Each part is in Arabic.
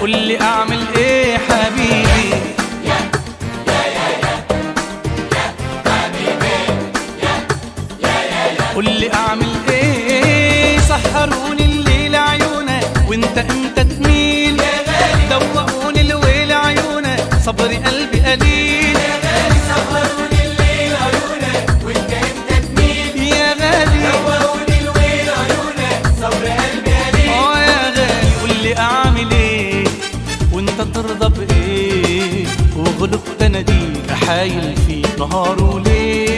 قولي اعمل ايه حبيبي يا حبيبي يا قولي اعمل ايه. سهروني الليل عيونك وانت امتى تميل، يا غالي دوقوني الويل عيونك صبري قلبي قليل. يا غالي سهروني الليل عيونك وانت امتى تميل، يا غالي دوقوني الويل عيونك صبر قلبي قليل. يا غالي قولي اعمل ايه وانت ترضى بايه، وغلبت اناديك احايل فيك نهار وليل.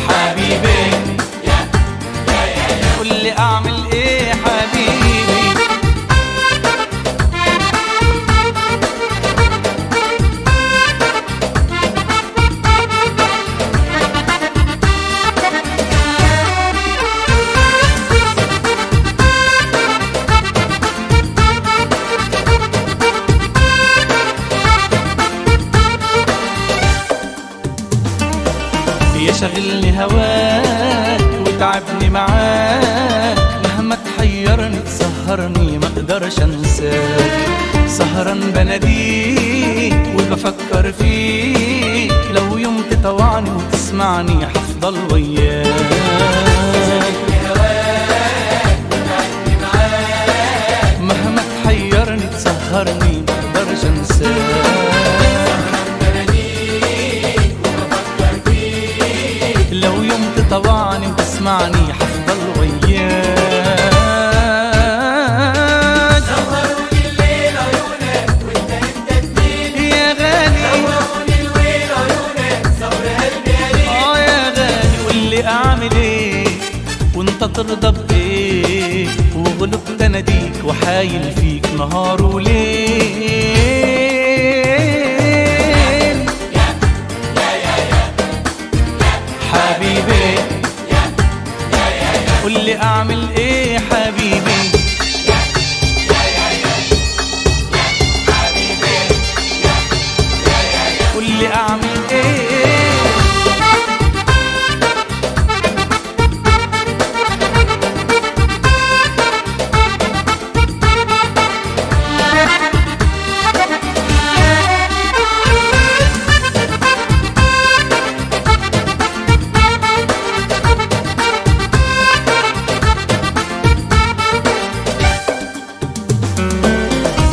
حبيبي قولي اعمل ايه حبيبي. يشغلني هواك وتعبني معاك، مهما تحيرني تسهرني ما اقدرش انساك. سهران بناديك وبفكر فيك، لو يوم تطوعني وتسمعني هفضل وياك. مهما تحيرني تسهرني ما اقدرش انساك. لو يوم تطوعني وتسمعني هفضل وياك. سهروني الليل عيونك وانت امتى تميل، يا غالي دوقوني الويل عيونك صبر قلبي قليل. يا غالي قولي اعمل ايه وانت ترضى بايه، وغلبت اناديك وحايل فيك نهار وليل. حبيبي قولي اعمل ايه حبيبي. قولي اعمل ايه.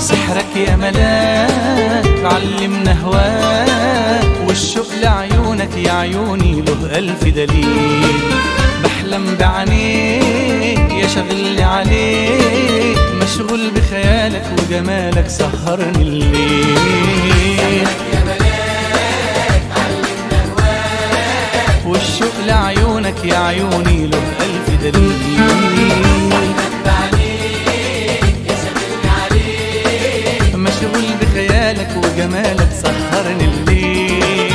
سحرك يا ملاك علمنا هواك، والشوق لعيونك يا عيوني له ألف دليل. بحلم بعينيك يا شغلني عليك، مشغول بخيالك وجمالك سهرني الليل. يا ملاك علمنا هواك، والشوق لعيونك يا عيوني له ألف دليل. مشغول بخيالك وجمالك سهرني الليل.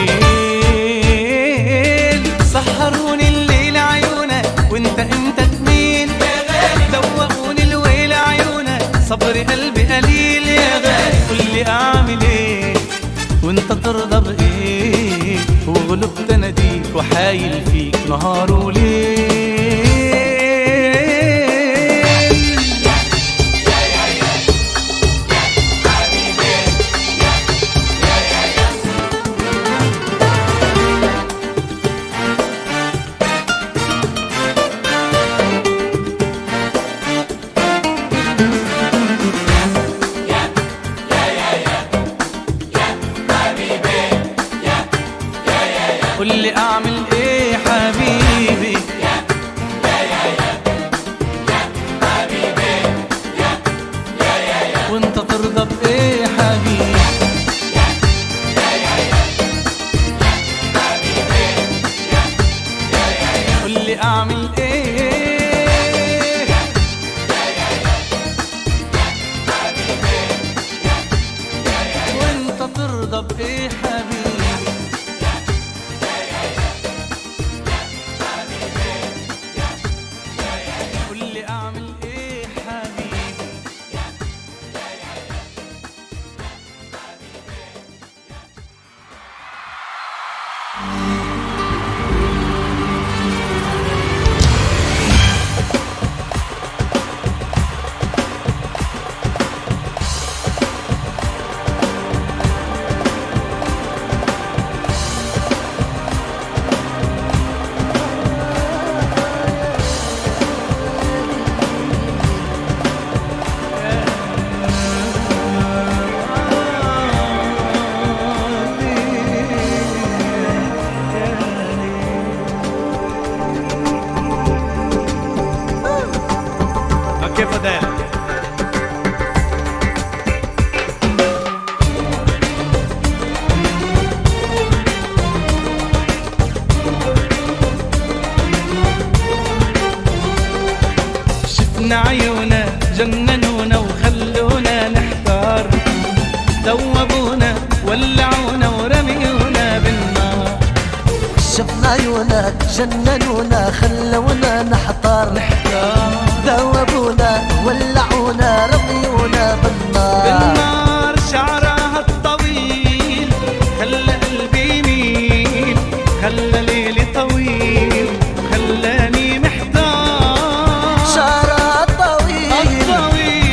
سهروني الليل عيونك وانت امتى تميل، يا غالي دوقوني الويل عيونك صبري قلبي قليل. يا غالي قولي اعمل ايه وانت ترضى بايه، وغلبت اناديك وحايل فيك نهار وليل. قولي اعمل ايه حبيبي. وانت ترضى بايه حبيبي. عيونا جننونا وخلونا نحتار، دوبونا ولعونا ورميونا بالنار. شفنا عيونك جننونا خلونا نحتار، ذوبونا ولعونا رميونا بالنار. شعرها الطويل خلى قلبي يميل، خلى ليلي طويل خلاني محتار. شعرها الطويل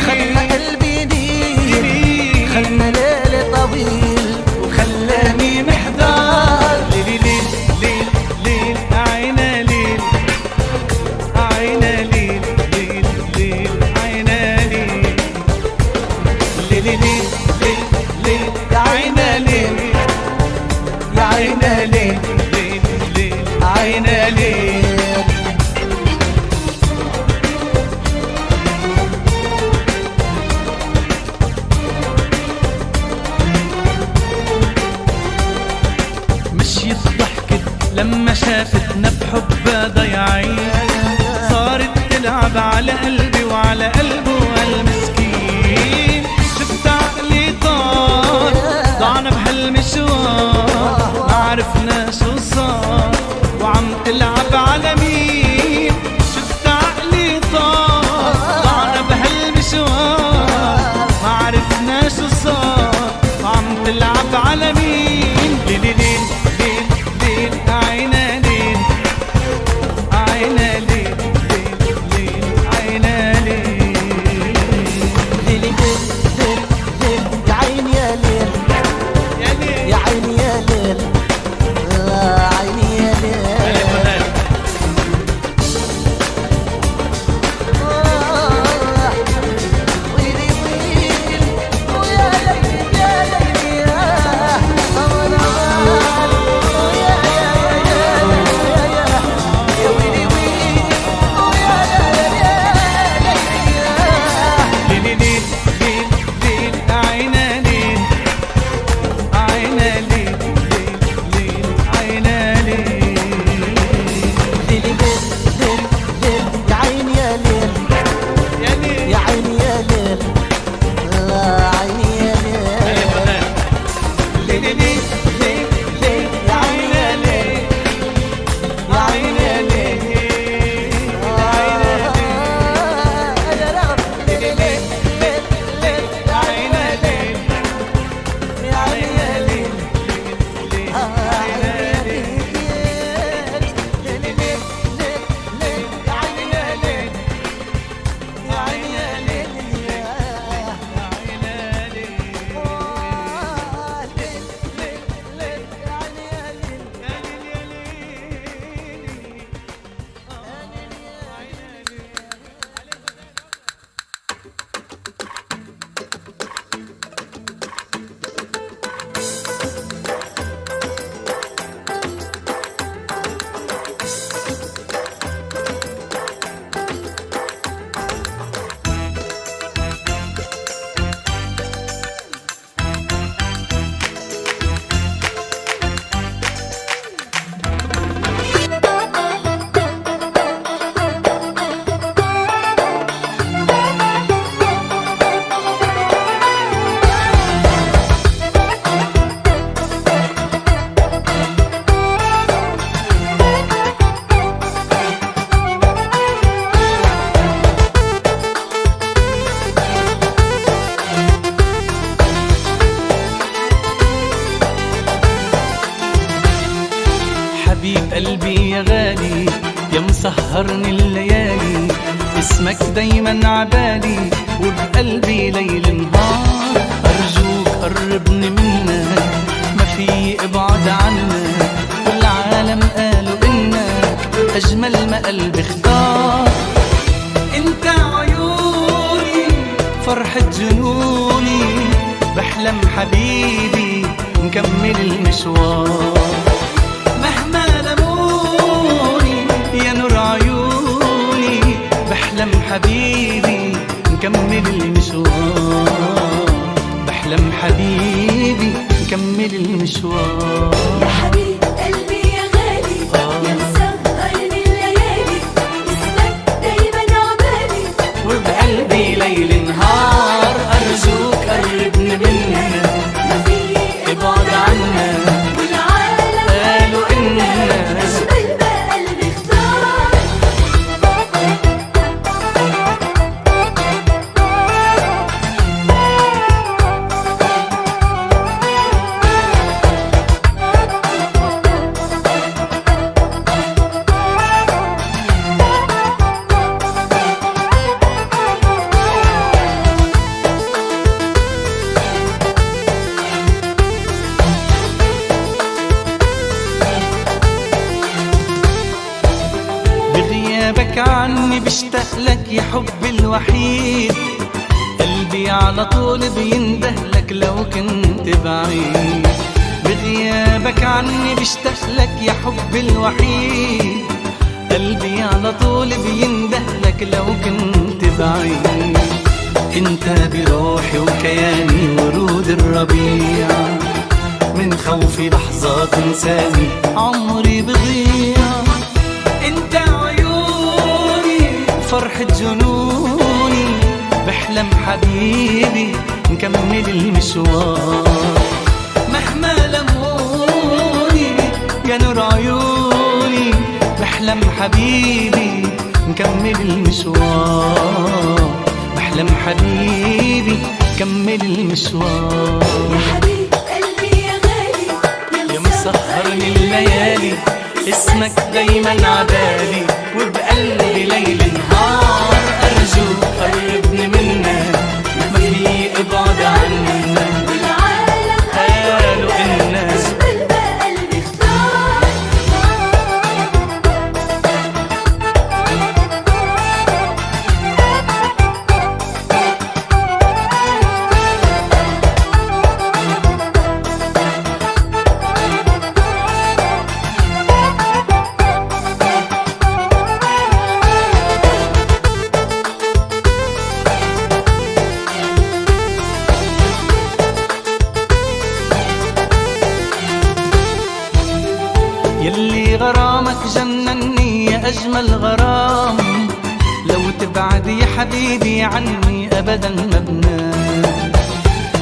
خلى قلبي يميل، خلى ليلي طويل وخلاني محتار. ليل ليل ليل عينا ليل، عينا ليل ليل ليل عينا ليل، ليل ليل ليل ليل عينا ليل، يا عينا ليل ليل ليل عينا ليل. مشيت ضحكت لما شافتنا بحبها ضيعين، صارت تلعب على قلبي وعلى قلبه المسكين. شفت عقلي طار ضعنا بهالمشوار، ما عرفنا شو صار وعم تلعب على مين. شفت عقلي طار ضعنا بهالمشوار، ما عرفنا شو صار وعم تلعب على مين. ليل ليل ليل ليل عينا ليل، عينا ليل ليل ليل عينا ليل، ليل ليل ليل ليل يا عيني يا ليل، يا ليل يا عيني يا ليل، عيني يا ليل. ويلي ويل ويا ليل يا ليل يا أمرال، ويا يا ويلي ويل ويا ليل يا ليل. ليل ليل ليل ليل عينا ليل، عينا ليل ليل ليل عينا ليل، ليل ليل ليل ليل يا عيني يا ليل، يا ليل يا عيني يا ليل، عيني يا ليل. ليل ليل ليل ليل يا عيني يا ليل، يا عينا ليل، عينا ليل، يا رب. ليل ليل ليل ليل يا عينا ليل، يا عيني يا ليل، ليل عيني يا ليل. ليل ليل ليل ليل يا عيني يا ليل، يا عيني يا ليل يا عينا ليل. ليل ليل ليل يا عيني يا ليل. حبيب قلبي يا غالي يا مسهرني الليالي، اسمك دايما عبالي وبقلبي ليل نهار. أرجوك قربني منك ما في ابعد عنك، والعالم قالوا إنك أجمل ما قلبي اختار. انت عيوني فرحة جنوني، بحلم حبيبي نكمل المشوار. مهما لموني يا نور عيوني، بحلم حبيبي نكمل المشوار، بحلم حبيبي نكمل المشوار. يا حبيب قلبي يا غالي يا مسهرني الليالي، اسمك دايما عبالي غيابك عني بشتاق لك يا حبي الوحيد، قلبي على طول بينده لك لو كنت بعيد. بغيابك عني بشتاق لك يا حبي الوحيد، قلبي على طول بينده لك لو كنت بعيد. انت بروحي وكياني ورود الربيع، من خوفي لحظة تنساني عمري بضيع. انت عيوني فرحة جنوني، بحلم حبيبي نكمل المشوار. مهما لموني يا نور عيوني، بحلم حبيبي نكمل المشوار. بحلم حبيبي كمل المشوار. يا حبيب قلبي يا غالي يا مسهرني الليالي، اسمك دايما عبالي وبقلبي ليل نهار. أرجوك قربني منك، ما في ابعد عنا، والعالم قالوا الناس أجمل ما قلبي اختار. يلي غرامك جنني يا أجمل غرام، لو تبعد يا حبيبي عني أبدا ما بنام.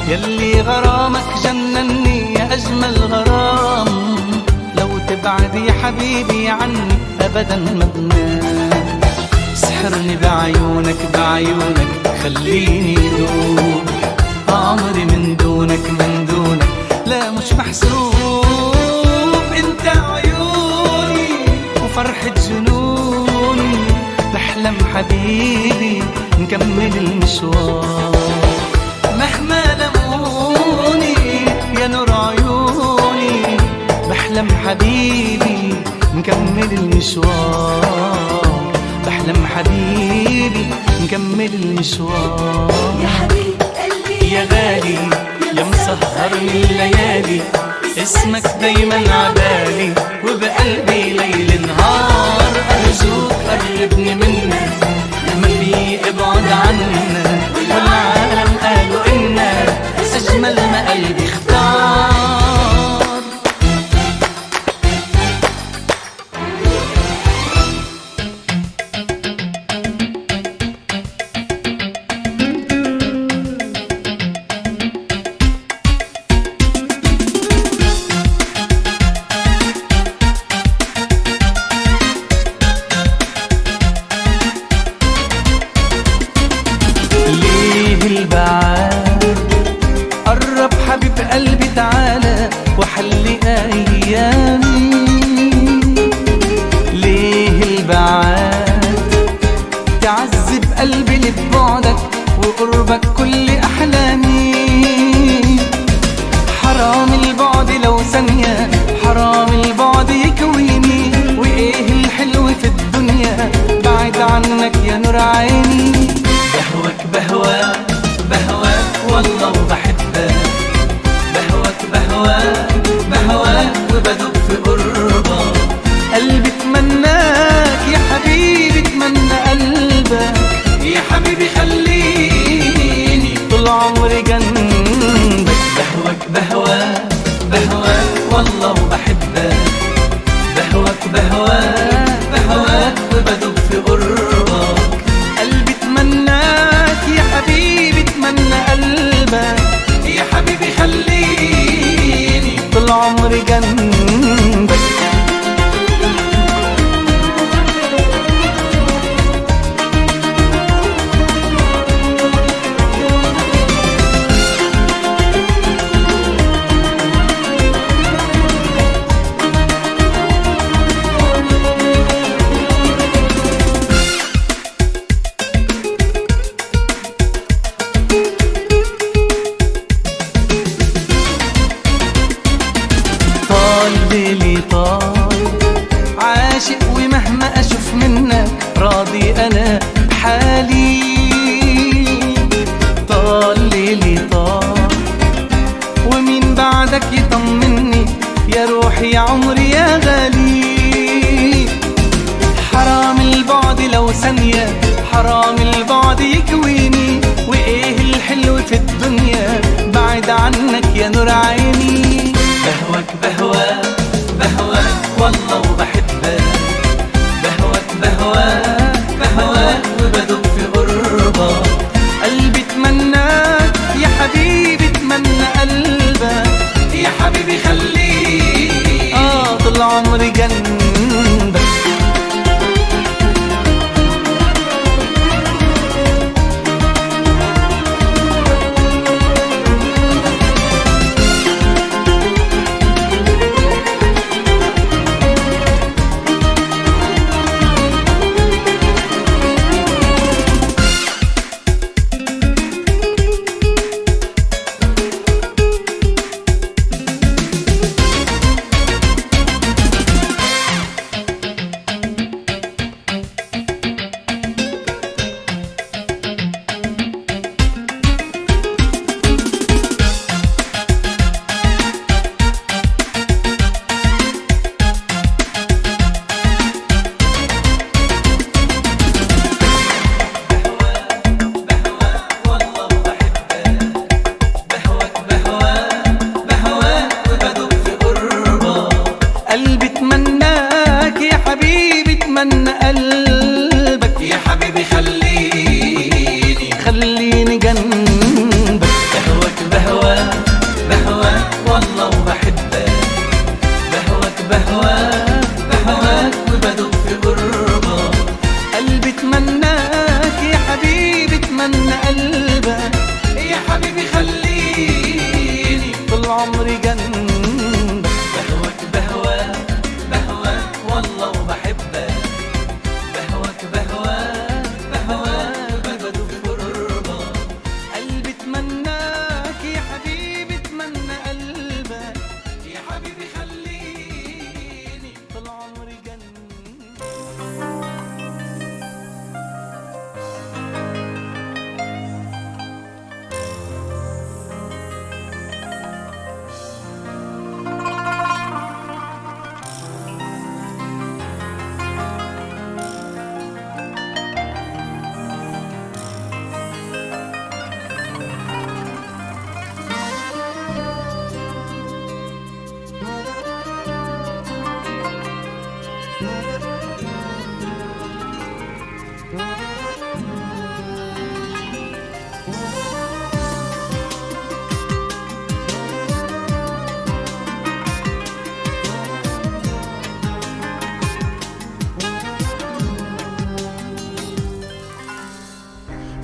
يلي غرامك جنني يا أجمل غرام، لو تبعد يا حبيبي عني أبدا ما بنام. سحرني بعيونك بعيونك خليني دوب، عمري من دونك من دونك لا مش محسوب. انت عيوني وفرحة جنوني، بحلم حبيبي نكمل المشوار. مهما لموني يا نور عيوني، بحلم حبيبي نكمل المشوار. بحلم حبيبي نكمل المشوار. يا حبيب قلبي يا غالي يا مسهرني الليالي، اسمك دايما عبالي وبقلبي ليل نهار. أرجوك قربني منك، ما في ابعد عنا، والعالم قالوا إنك أجمل ما قلبي اختار. ليه البعاد؟ قرب حبيب قلبي تعالى وحلي أيامي. ليه البعاد؟ تعذب قلبي لبعدك وقربك كل أحلامي. حرام البعد لو ثانية، حرام البعد يكويني، وإيه الحلو في الدنيا بعد عنك يا نور عيني. بهواك بهواك بهواك والله وبحبك، بهواك بهواك بهواك وبدوب في قربك. قلبي اتمناك يا حبيبي، اتمنى قلبك يا حبيبي، خليني طول عمري جنبك. بهواك بهواك بهواك والله وبحبك، بهواك بهواك بهواك وبدوب في قربك. قلبي اتمناك يا حبيبي، اتمنى قلبك يا حبيبي، خليني طول عمري جنبك. ليلي طال عاشق، ومهما اشوف منك راضي روح يا عمري يا غالي. حرام البعد لو ثانية، حرام البعد يكويني، وايه الحلو في الدنيا بعد عنك يا نور عيني. بهواك بهواك بهواك والله وبحبك، بهواك بهواك بهواك وبدوب في غربة. قلبي اتمناك يا حبيبي، اتمنى قلبك يا حبيبي خليك طول عمري جنبك. قلبي اتمناك يا حبيبي، اتمنى قلبك يا حبيبي خليني جنبك. بهواك بهواك بهواك والله وبحبك، بهواك بهواك بهواك وبدوب في غربة. قلبي اتمناك يا حبيبي، اتمنى قلبك يا حبيبي خليني طول عمري جنبك. بهواك بهواك بهواك والله وبحبك، بهواك بهواك بهواك بدوب في غربة. قلبي اتمناك يا حبيبي، اتمنى قلبك يا حبيبي خليني طول عمري جنبك.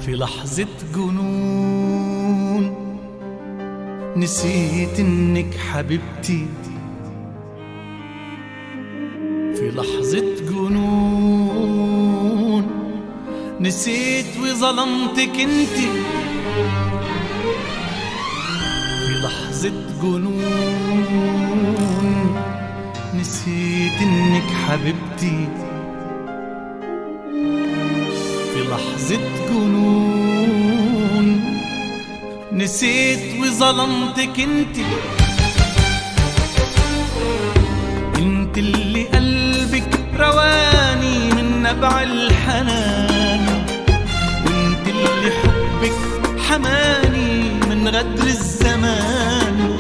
في لحظة جنون نسيت انك حبيبتي، في لحظة جنون نسيت وظلمتك انتي، في لحظة جنون نسيت انك حبيبتي، في لحظة جنون نسيت وظلمتك انتي. انت اللي قلبك رواني من نبع الحنان، وانت اللي حبك حماني من غدر الزمان،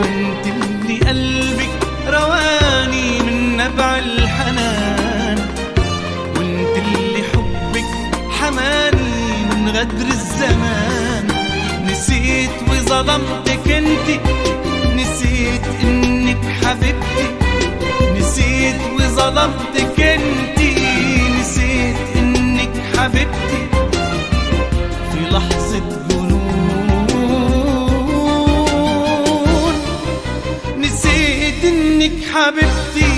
وانت اللي قلبك رواني من نبع الحنان، وانت اللي حبك حماني من غدر الزمان. نسيت وظلمتك انتي، نسيت انك حبيبتي، نسيت وظلمتك انتي، نسيت انك حبيبتي. في لحظة جنون نسيت انك حبيبتي.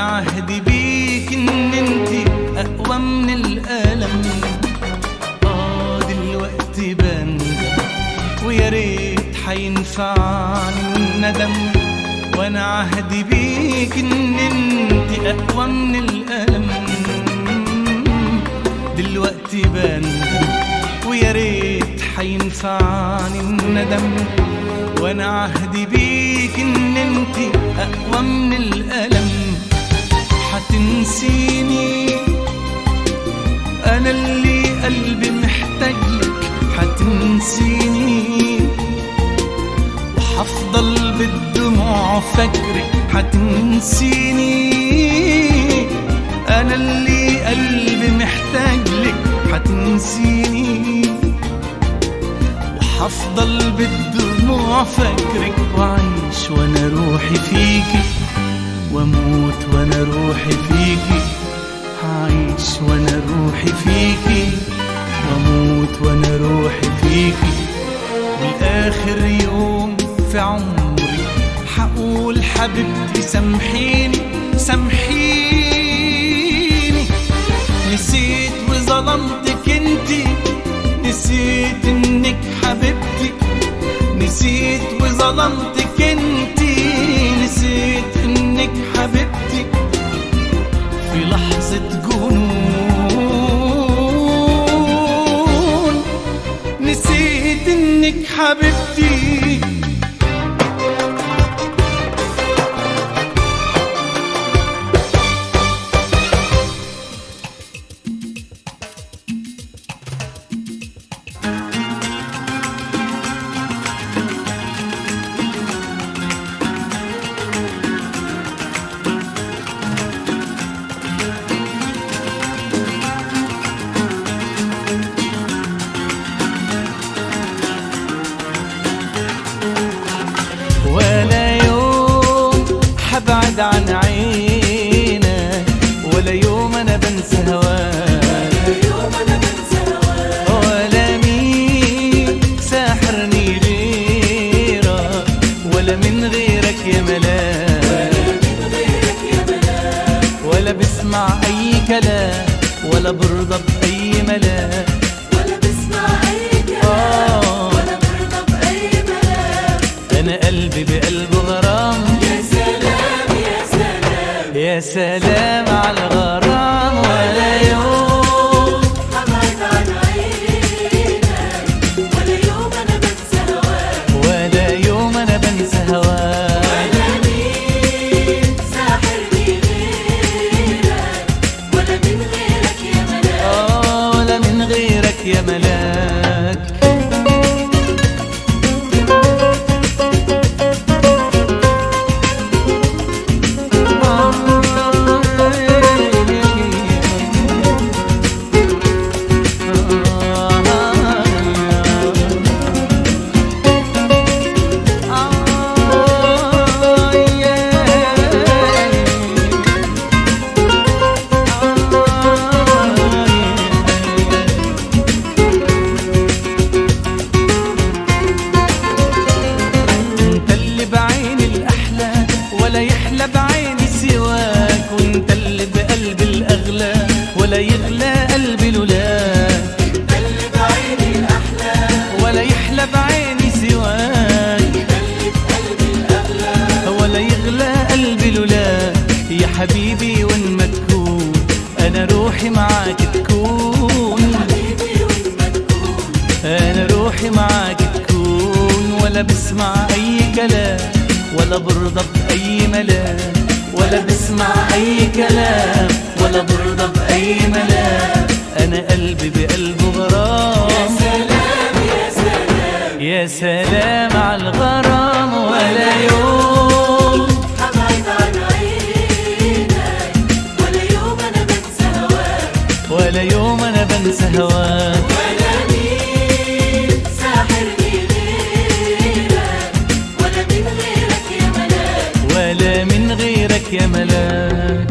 عهدي بيك ان انتي اقوى من الالم. دلوقتي بندم ويا ريت حينفعني الندم، وانا عهدي بيك ان انتي اقوى من الالم. دلوقتي بندم ويا ريت حينفعني الندم، وانا عهدي بيك ان انتي اقوى من الالم. حتنسيني انا اللي قلبي محتاجلك، حتنسيني وحفضل بالدموع فاكرك. حتنسيني انا اللي قلبي محتاجلك، حتنسيني وحفضل بالدموع فاكرك. وعيش وانا روحي فيكي، واموت وانا روحي فيكي. عايش وانا روحي فيكي، واموت وانا روحي فيكي. والاخر يوم في عمري حقول حبيبتي سامحيني سامحيني. نسيت وظلمتك انتي، نسيت انك حبيبتي، نسيت وظلمتك انتي، نسيت انك حبيبتي. في لحظة جنون نسيت انك حبيبتي. ولا يوم حبعد عن عينك، ولا يوم انا بنسى هواك، ولا مين ساحرني غيرك، ولا من غيرك يا ملاك. ولا بسمع اي كلام، ولا برضى باي ملاك، أنا قلبي بقلبه غرام. يا سلام يا سلام يا سلام على الغرام. ولا يوم حبعد عن عينك، ولا يوم أنا بنسى هواك، ولا يوم أنا بنسى هواك، ولا مين ساحرني غيرك، ولا من غيرك يا ملاك. ولا من غيرك يا ملاك. ولا يحلى بعيني سواك، وانت اللي بقلبي الاغلى، ولا يغلى قلبي لولاك. انت اللي بعيني الاحلى، ولا يحلى بعيني سواك، انت اللي بقلبي الاغلى، ولا يغلى قلبي لولاك. يا حبيبي وين ما تكون انا روحي معاك تكون، حبيبي وين ما تكون انا روحي معاك تكون. ولا بسمع اي كلام، ولا برضى بأي ملاك، ولا بسمع أي كلام، ولا برضى بأي ملاك. أنا قلبي بقلبه غرام. يا سلام يا سلام يا سلام على الغرام. ولا يوم حبعد عن عينك، ولا يوم أنا بنسى هواك، ولا يوم أنا بنسى هواك، ولا مين ساحرني غيرك، ولا من غيرك يا ملاك. ولا من غيرك يا ملاك.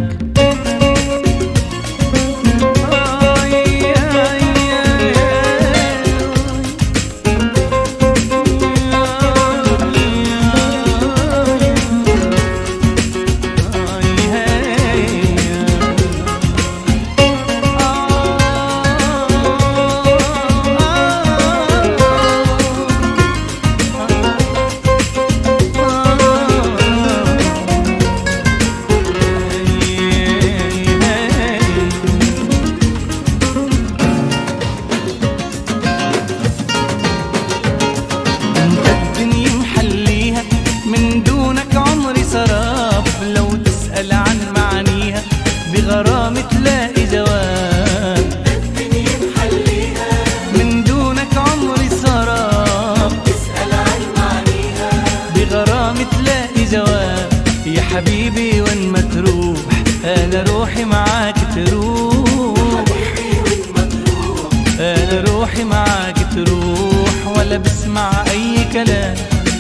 روحي معاك تروح، ولا بسمع أي كلام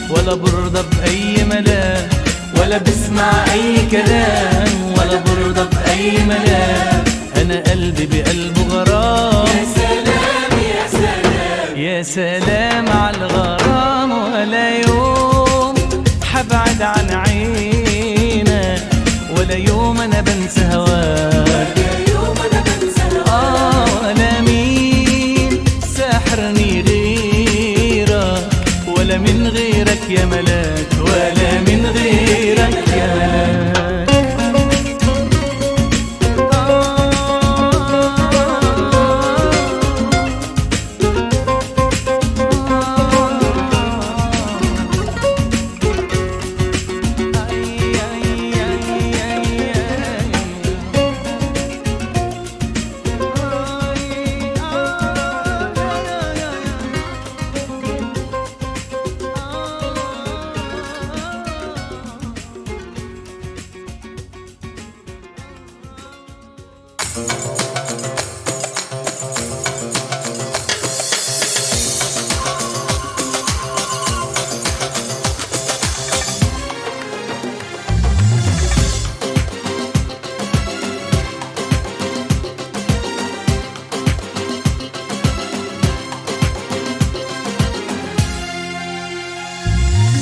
ولا برضى بأي ملام، ولا بسمع أي كلام ولا برضى بأي ملام. أنا قلبي بقلبه غرام. يا سلام يا سلام يا سلام على الغرام، ولا يوم حبعد عن عينك، ولا يوم أنا بنسى هواك، ولا مين ساحرني غيرك، ولا من غيرك يا ملاك، ولا من غيرك يا ملاك.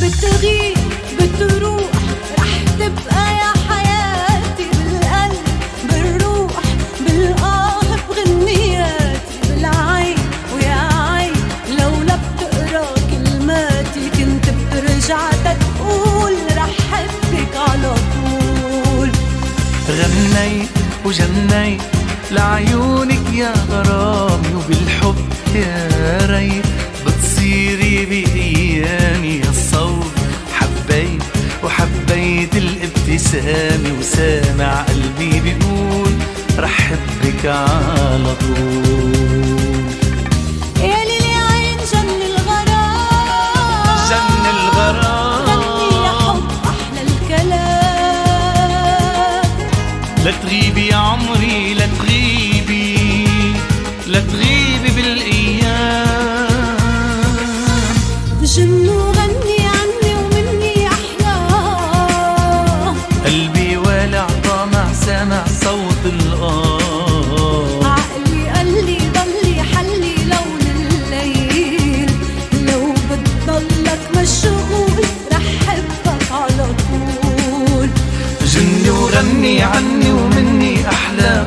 بتغيب بتروح رح تبقى يا حياتي، بالقلب بالروح بالآه بغنياتي، بالعين ويا عين لولا بتقرا كلماتي كنت بترجع تقول رح حبك على طول. غنيت وجنيت لعيونك يا غرامي، وبالحب يا ريت بتصيري بأيامي الصوت. حبيت وحبيت الابتسامة، وسامع قلبي بيقول رح حبك على طول. يا ليل يا عين جن الغرام، جن الغرام غني يا حب أحلى الكلام. لا تغيبي يا عمري لا تغيبي، لا تغيبي بالأيام. جن وغني عني ومني أحلى، قلبي والع طامع سامع صوت الآه. عقلي قال لي ضلي حلي لون الليل، لو بتضلك مشغول رح حبك على طول. جني وغني عني ومني أحلى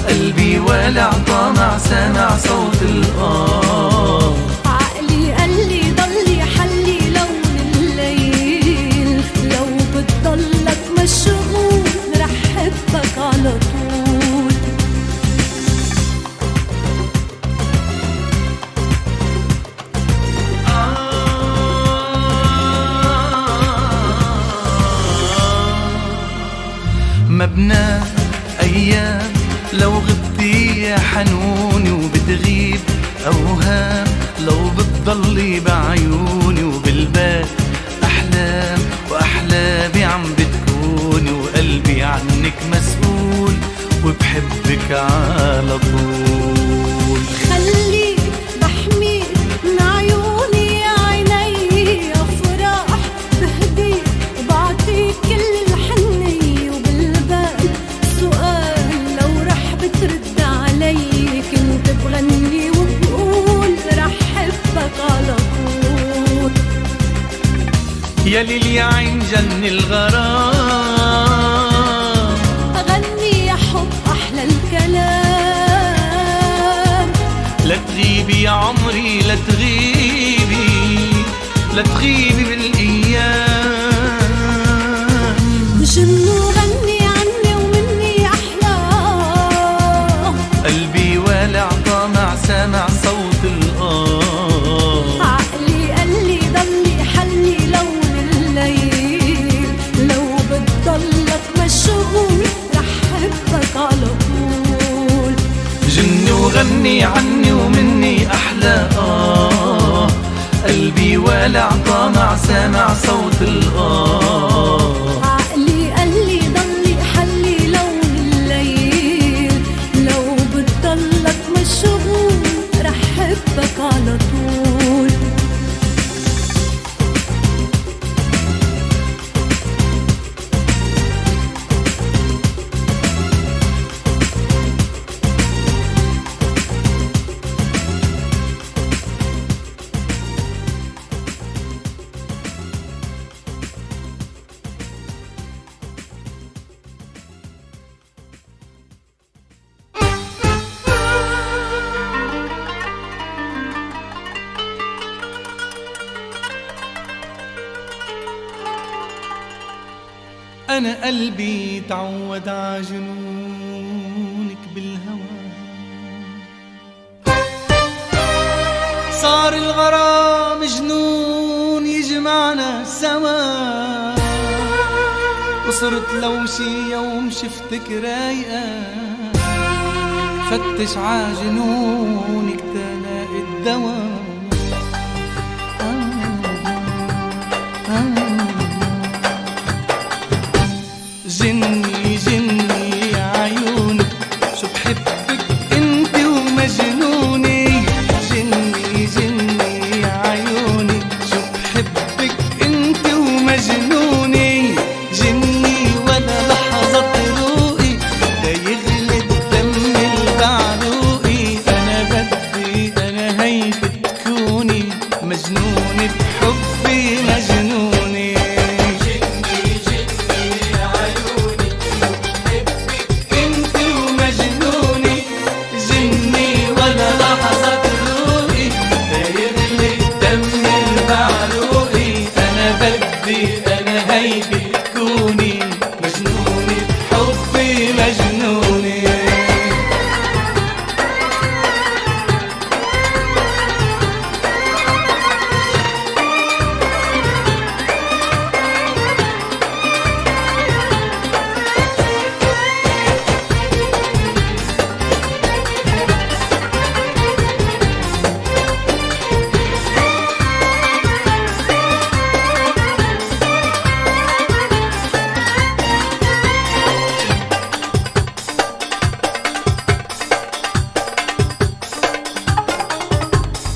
قلبي والع طامع سامع صوت الآه. عقلي قال لي ضلي حلي لون الليل، لو بتضلك مشغول رح حبك على طول. مبنى أيام لو غبتي يا حنوني، وبتغيب أوهام لو بتضلي بعيوني، وبالبال أحلام وأحلامي عم بتكوني، وقلبي عنك مسؤول وبحبك على طول. خليك بحميك من عيوني يا عيني، أفراح بهديك وبعطيك كل الحنية، وبالبال سؤال لو رح بترد علي كنت بغني وبقول رح حبك على طول. يا ليل يا عين جن الغرام، أغني يا حب أحلى الكلام. لا تغيبي يا عمري لا تغيبي، لا تغيبي بالأيام. جن وغني عني ومني أحلى، قلبي والع طامع سامع صوت الآه. عقلي قال لي ضلي حلي لون الليل، لو بتضلك مشغول رح حبك على طول. جني وغني عني ومني أحلى قلبي والع طامع سامع صوت الآه. عقلي قال لي ضلي حلي لون الليل، لو بتضلك مشغول أنا قلبي تعود عجنونك بالهوى، صار الغرام جنون يجمعنا سوا، وصرت لو شي يوم شفتك رايقة فتش عجنونك تلاقي الدوا. جني جني يا عيوني شو بحبك انت ومجنوني، جني جني يا عيوني شو بحبك انت ومجنوني، جني ولا لحظة روقي دا يغلي الدم البعروقي، انا بدي انا هيك تكوني مجنوني بحبي مجنوني. أنا هيك تكوني مجنوني بحبي مجنوني.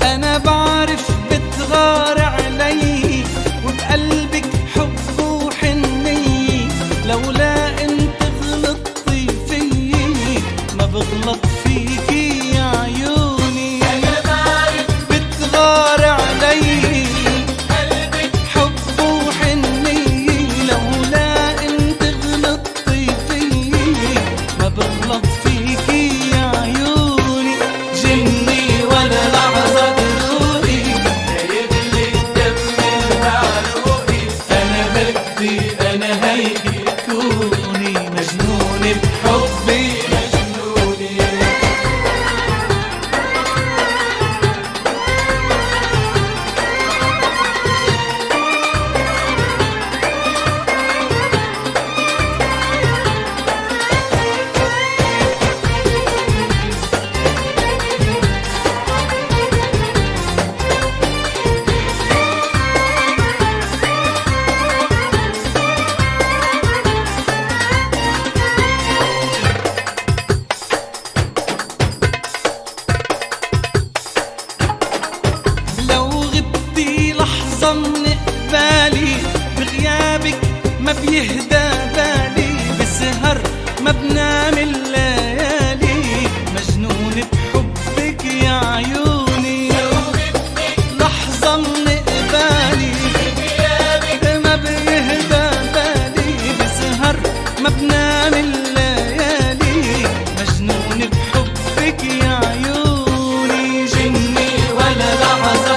أنا بعرف بتغار علي وبقلبك حب وحنية، لولا انت غلطتي فيي ما بغلط فيكي يا عيوني. أنا بعرف بتغار علي قلبك حب وحنية، لولا انت غلطتي فيي ما بغلط فيكي يا عيوني. جني ولا لحظة أنا هيك تكوني مجنوني بحبي مجنوني. من قبالي بغيابك ما بيهدى بالي، بسهر ما بنام الليالي مجنون بحبك يا عيوني. لحظة من قبالي بغيابك ما بيهدى بالي، بسهر ما بنام الليالي مجنون بحبك يا عيوني. جني ولا لحظة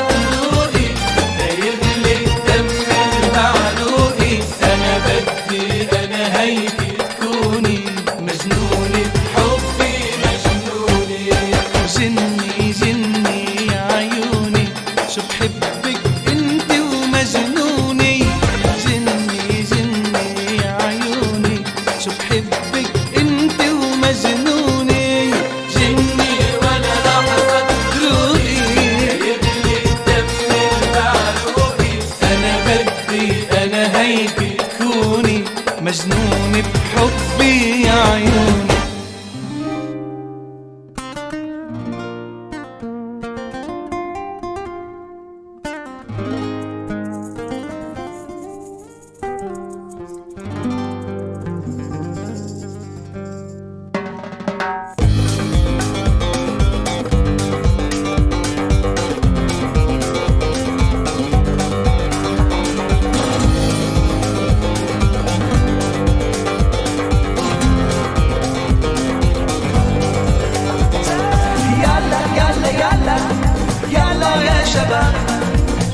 أنا هيك تكوني مجنوني بحبي مجنوني. جني جني يا عيوني شو بحبك انت ومجنوني، جني جني يا عيوني شو بحبك انت ومجنوني. جني ولا لحظة تروقي يغلي الدم البعروقي، أنا بدي أنا هيك تكوني مجنوني بحبي يا عيوني.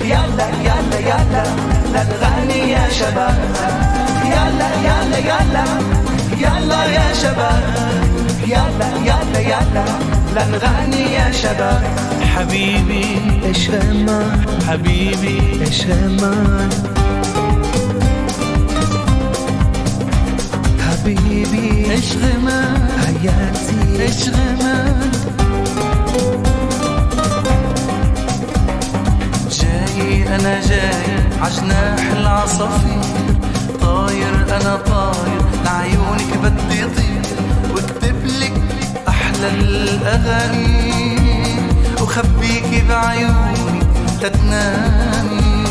يلا يلا يلا نغني يا شباب، يلا يلا يلا يلا يا شباب يلا يلا يلا لا نغني يا شباب حبيبي اشرمان حبيبي اشرمان حبيبي اشغمان حياتي اشغمان جاي انا جاي عجناح العصافير طاير انا طاير لعيونك بدي طير واكتب لك احلى الاغاني وخبيكي بعيوني تتنامي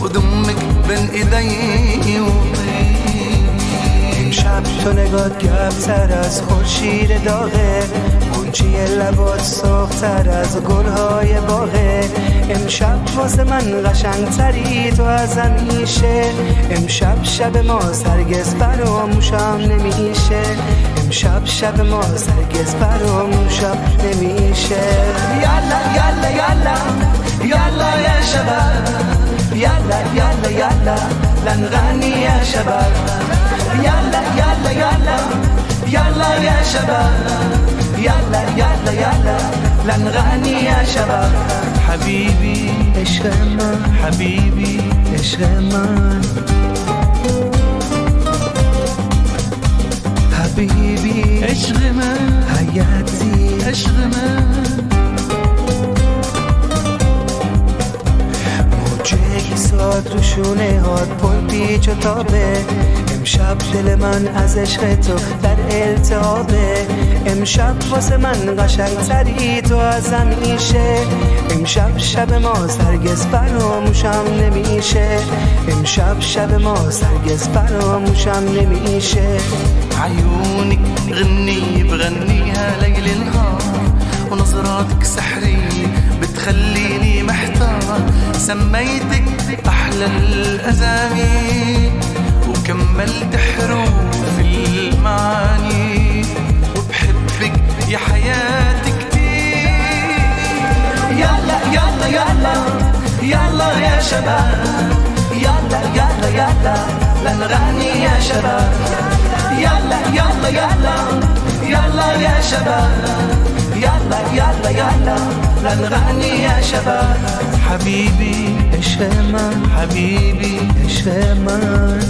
ودمك بين ايدي وطير امشب تو نگات گرم‌تر از خورشید داغه غنچه لبات سرخ‌تر از گل‌های باغه امشب واسه من قشنگ‌تری تو از همیشه امشب شب ما هرگز فراموشم نمیشه امشب شب ما هرگز فراموشم نمیشه یالا یالا یالا یالا یا شباب یالا یالا یالا لنغني يا شباب يلا يلا يلا يلا يا شباب يلا يلا يلا لنغني يا شباب حبيبي اشرمان حبيبي اشرمان حبيبي اشغمان حياتي اشغمان موجه ساد تو شونه هات پل پیچ و تابه امشب دل من از عشق تو در التهابه امشب واسه من قشنگ‌تری تو از همیشه امشب شب ما هرگز فراموشم نمیشه امشب شب ما هرگز فراموشم نمیشه عيونك غني بغنيها ليل نهار ونظراتك سحرية بتخليني محتار سميتك أحلى الأسامي وكملت حروف المعاني وبحبك يا حياتي كتير يلا يلا يلا يلا يا شباب يلا يلا يلا لنغني يا شباب يلا يلا يلا يلا يا شباب يلا يلا يلا لنغني يا شباب حبيبي اشرمان حبيبي اشرمان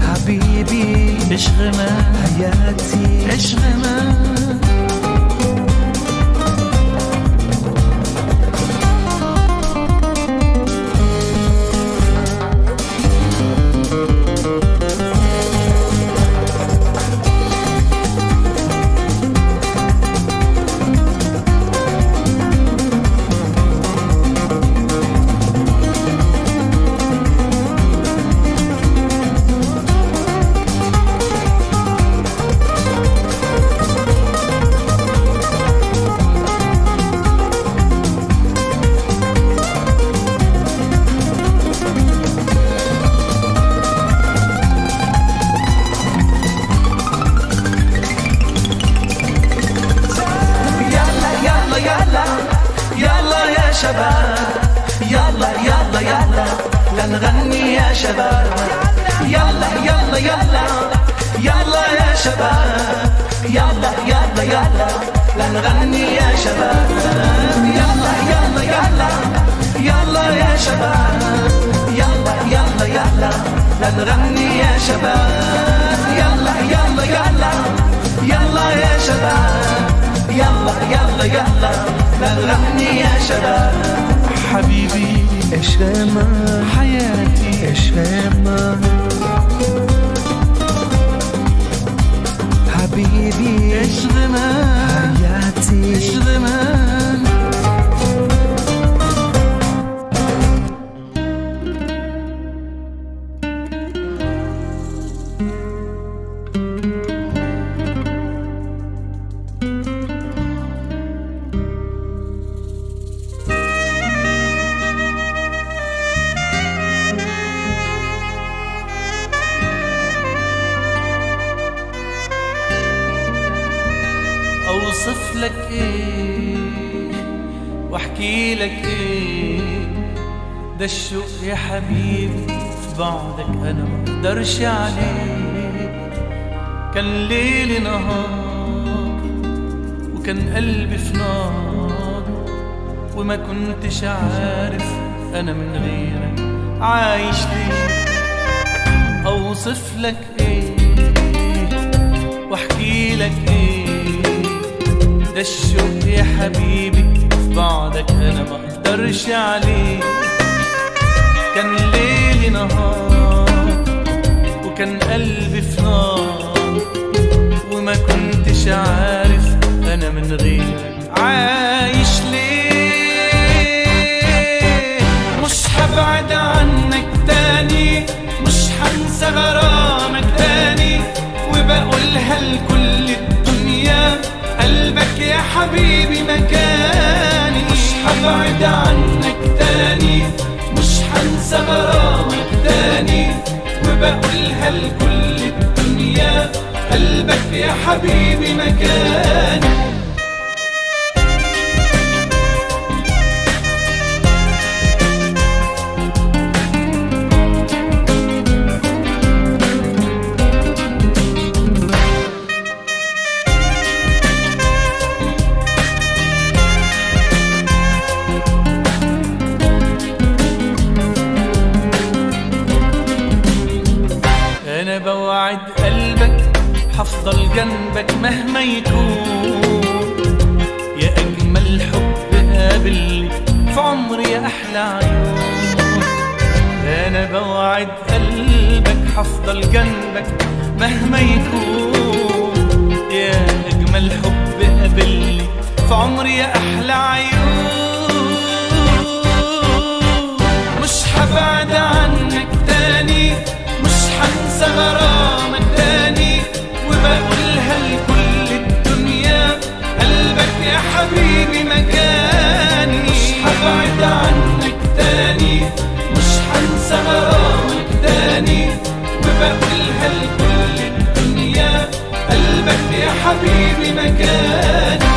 حبيبي اشغمان حياتي اشغمان شباب يلا يلا يلا لنغني يا شباب يلا يلا يلا يلا يا شباب يلا يلا يلا لنغني يا شباب يلا يلا يلا يلا يا شباب يلا يلا يلا لنغني يا شباب يلا يلا يلا يلا يا شباب يلا يلا يلا لنغني يا شباب حبيبي اشرمان حياتي اشرمان حبيبي اشغمان حياتي اشغمان اوصف لك ايه واحكي لك ايه ده الشوق يا حبيبي في بعدك انا ما اقدرش عليه. كان ليل نهار وكان قلبي في نار، وما كنتش عارف انا من غيرك عايش ليه. اوصف لك ايه واحكي لك ايه، ده الشوق يا حبيبي في بعدك انا ما اقدرش عليه. كان ليلي نهار وكان قلبي في نار، وما كنتش عارف انا من غيرك عايش ليه. مش هبعد عنك تاني، مش هنسى غرامك تاني، وبقولها لكل الدنيا قلبك يا حبيبي مكاني. مش هبعد عنك تاني، مش هنسى غرامك تاني، وبقولها لكل الدنيا قلبك يا حبيبي مكاني. أنا بوعد قلبك حفضل جنبك مهما يكون، يا أجمل حب قابلني في عمري يا أحلى عيون. أنا بوعد قلبك حفضل جنبك مهما يكون، يا أجمل حب قابلني في عمري يا أحلى عيون. مش هبعد عنك تاني، مش هنسى غرامك تاني، وبقولها لكل الدنيا قلبك يا حبيبي مكاني. مش هبعد عنك تاني، مش هنسى غرامك تاني، وبقولها لكل الدنيا قلبك يا حبيبي مكاني.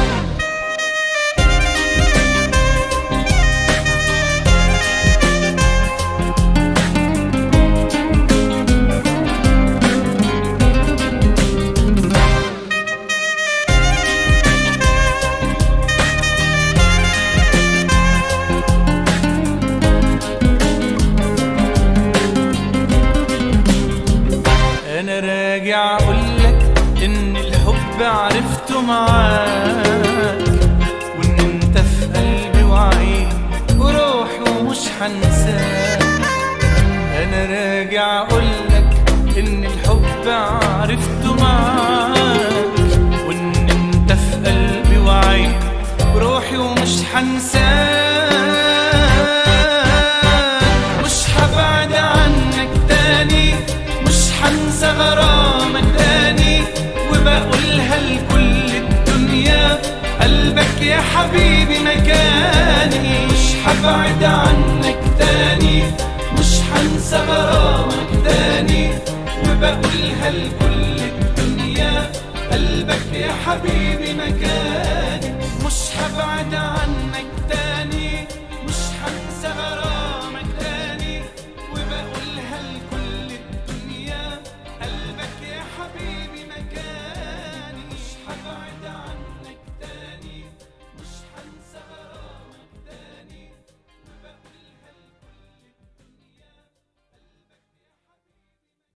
أنا راجع أقولك إن الحب عرفته معاك، وإن أنت في قلبي وعيني وروحي ومش هنساك. أنا راجع أقولك إن الحب عرفته معاك، وإن أنت في قلبي وعيني وروحي ومش هنساك. مش هبعد عنك تاني، مش هنسى غرامك تاني، وبقولها لكل الدنيا قلبك يا حبيبي مكاني. مش هبعد عنك تاني، مش هنسى غرامك تاني، وبقولها لكل الدنيا قلبك يا حبيبي مكاني. مش هبعد عنك